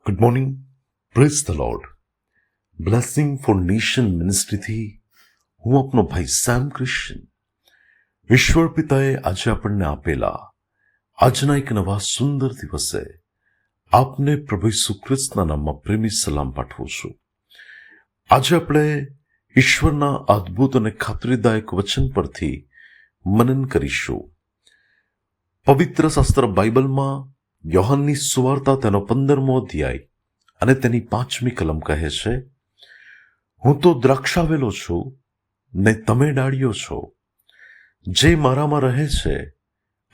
Good morning, praise the Lord. Blessing for Nation મિનિસ્ટ્રીથી હું આપનો ભાઈ સેમ ક્રિશ્ચન. ઈશ્વર પિતાએ આજે આપણને આપેલા આજના એક નવા સુંદર દિવસે આપને પ્રભુ ઈસુ ખ્રિસ્તના નામમાં પ્રેમી સલામ પાઠવું છું. આજે આપણે ઈશ્વરના અદ્ભુત અને ખાતરીદાયક વચન પરથી મનન કરીશું. પવિત્ર શાસ્ત્ર બાઇબલમાં યોહાનની સુવાર્તા તેનો 15મો અધ્યાય અને તેની 5મી કલમ કહે છે, હું તો દ્રાક્ષાવેલો છું ને તમે ડાળીઓ છો. જે મારામાં રહે છે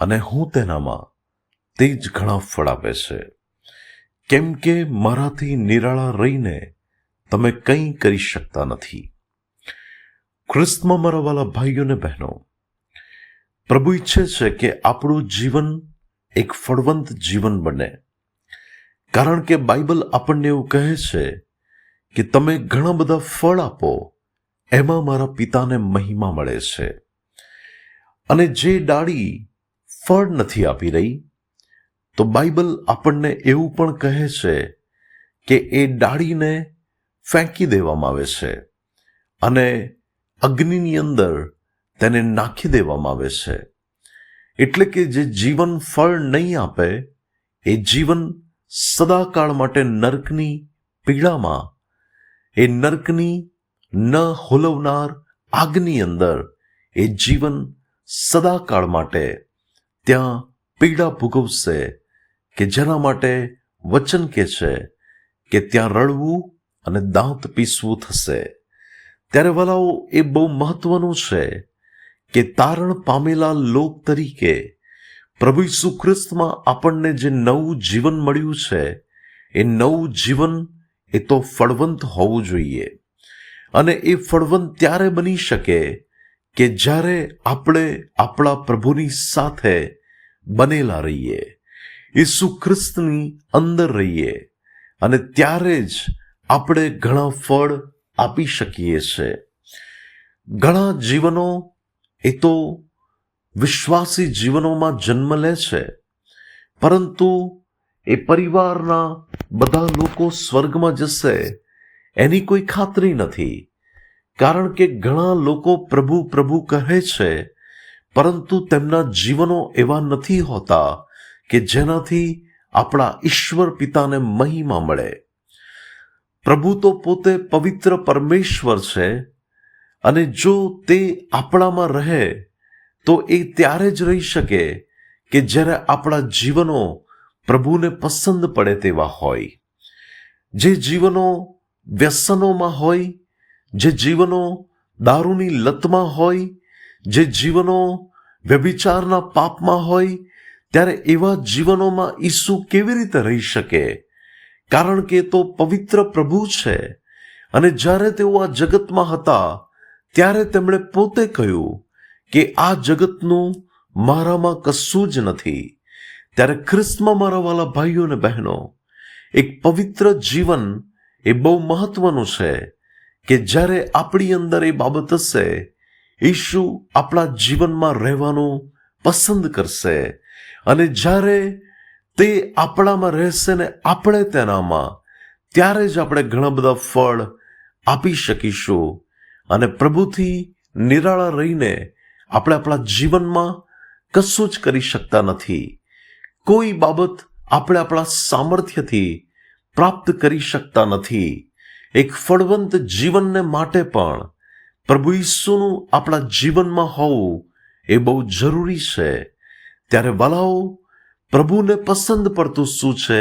અને હું તેનામાં, તે જ ઘણા ફળ આપે છે, કેમ કે મારાથી નિરાળા રહીને તમે કંઈ કરી શકતા નથી. ખ્રિસ્તમાં મારા વાલા ભાઈઓ અને બહેનો, પ્રભુ ઈચ્છે છે કે આપણું જીવન એક ફળવંત જીવન બને. કારણ કે બાઇબલ આપણને એવું કહે છે કે તમે ઘણા બધા ફળ આપો, એમાં મારા પિતાને મહિમા મળે છે. અને જે ડાળી ફળ નથી આપી રહી, તો બાઇબલ આપણને એવું પણ કહે છે કે એ ડાળીને ફેંકી દેવામાં આવે છે અને અગ્નિની અંદર તેને નાખી દેવામાં આવે છે. એટલે કે જે જીવન ફળ નહીં આપે, એ જીવન સદાકાળ માટે નર્કની પીડામાં, એ નર્કની ન હોલવનાર આગની અંદર એ જીવન સદાકાળ માટે ત્યાં પીડા ભોગવશે, કે જેના માટે વચન કહે છે કે ત્યાં રડવું અને દાંત પીસવું થશે. ત્યારે વાલાઓ, એ બહુ મહત્વનું છે કે તારણ પામેલા લોક તરીકે પ્રભુ ઈસુ ખ્રિસ્તમાં આપણને જે નવું જીવન મળ્યું છે, એ નવું જીવન એ તો ફળવંત હોવું જોઈએ. અને એ ફળવંત ત્યારે બની શકે કે જ્યારે આપણે આપણા પ્રભુની સાથે બનેલા રહીએ, ઈસુ ખ્રિસ્તની અંદર રહીએ, અને ત્યારે જ આપણે ઘણા ફળ આપી શકીએ છીએ. ઘણા જીવનો એ તો વિશ્વાસી જીવનોમાં જન્મ લે છે, પરંતુ એ પરિવારના બધા લોકો સ્વર્ગમાં જશે એની કોઈ ખાતરી નથી. કારણ કે ઘણા લોકો પ્રભુ પ્રભુ કહે છે, પરંતુ તેમના જીવનો એવા નથી હોતા કે જેનાથી આપણા ઈશ્વર પિતાને મહિમા મળે. પ્રભુ તો પોતે પવિત્ર પરમેશ્વર છે, અને જો તે આપણામાં રહે તો એ ત્યારે જ રહી શકે કે જ્યારે આપણા જીવનો પ્રભુને પસંદ પડે તેવા હોય. જે જીવનો વ્યસનોમાં હોય, જે જીવનો દારૂની લતમાં હોય, જે જીવનો વ્યભિચારના પાપમાં હોય, ત્યારે એવા જીવનોમાં ઈસુ કેવી રીતે રહી શકે? કારણ કે તો પવિત્ર પ્રભુ છે. અને જ્યારે તેઓ આ જગતમાં હતા, ત્યારે તેમણે પોતે કહ્યું કે આ જગતનું મારામાં કશું જ નથી. ત્યારે ખ્રિસ્તમાં મારા વાલા ભાઈઓ અને બહેનો, એક પવિત્ર જીવન એ બહુ મહત્વનું છે કે જ્યારે આપણી અંદર એ બાબત હશે, ઈસુ આપણા જીવનમાં રહેવાનું પસંદ કરશે. અને જ્યારે તે આપણામાં રહેશે ને આપણે તેનામાં, ત્યારે જ આપણે ઘણા બધા ફળ આપી શકીશું. અને પ્રભુથી નિરાળા રહીને આપણે આપણા જીવનમાં કશું જ કરી શકતા નથી. કોઈ બાબત આપણે આપણા સામર્થ્યથી પ્રાપ્ત કરી શકતા નથી. એક ફળવંત જીવનને માટે પણ પ્રભુ ઈસુનું આપણા જીવનમાં હોવું એ બહુ જરૂરી છે. ત્યારે વાલાઓ, પ્રભુને પસંદ પડતું શું છે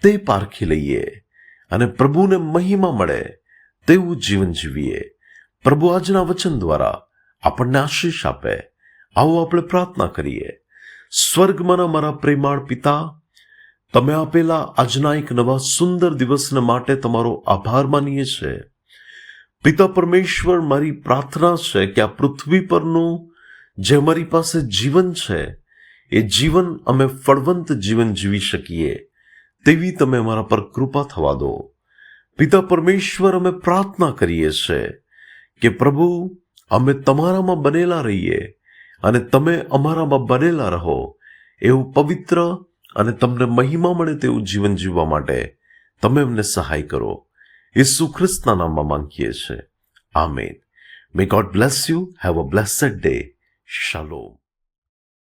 તે પારખી લઈએ અને પ્રભુને મહિમા મળે તેવું જીવન જીવીએ. પ્રભુ આજના વચન દ્વારા આપણને આશીષ આપે. આવો આપણે પ્રાર્થના કરીએ. સ્વર્ગમાંના મારા પ્રેમાળ પિતા, તમે આપેલા આજના એક નવા સુંદર દિવસને માટે તમારો આભાર માનીએ છીએ. પિતા પરમેશ્વર, મારી પ્રાર્થના છે કે આ પૃથ્વી પરનું જે અમારી પાસે જીવન છે, એ જીવન અમે ફળવંત જીવન જીવી શકીએ તેવી તમે અમારા પર કૃપા થવા દો. પિતા પરમેશ્વર, અમે પ્રાર્થના કરીએ છીએ કે પ્રભુ, અમે તમારામાં બનેલા રહીએ અને તમે અમારામાં બનેલા રહો, એવું પવિત્ર અને તમને મહિમા મળે તેવું જીવન જીવવા માટે તમે અમને સહાય કરો. યેસુ ખ્રિસ્તના નામમાં માંગીએ છીએ. Amen. May God bless you. Have a blessed day. શાલોમ.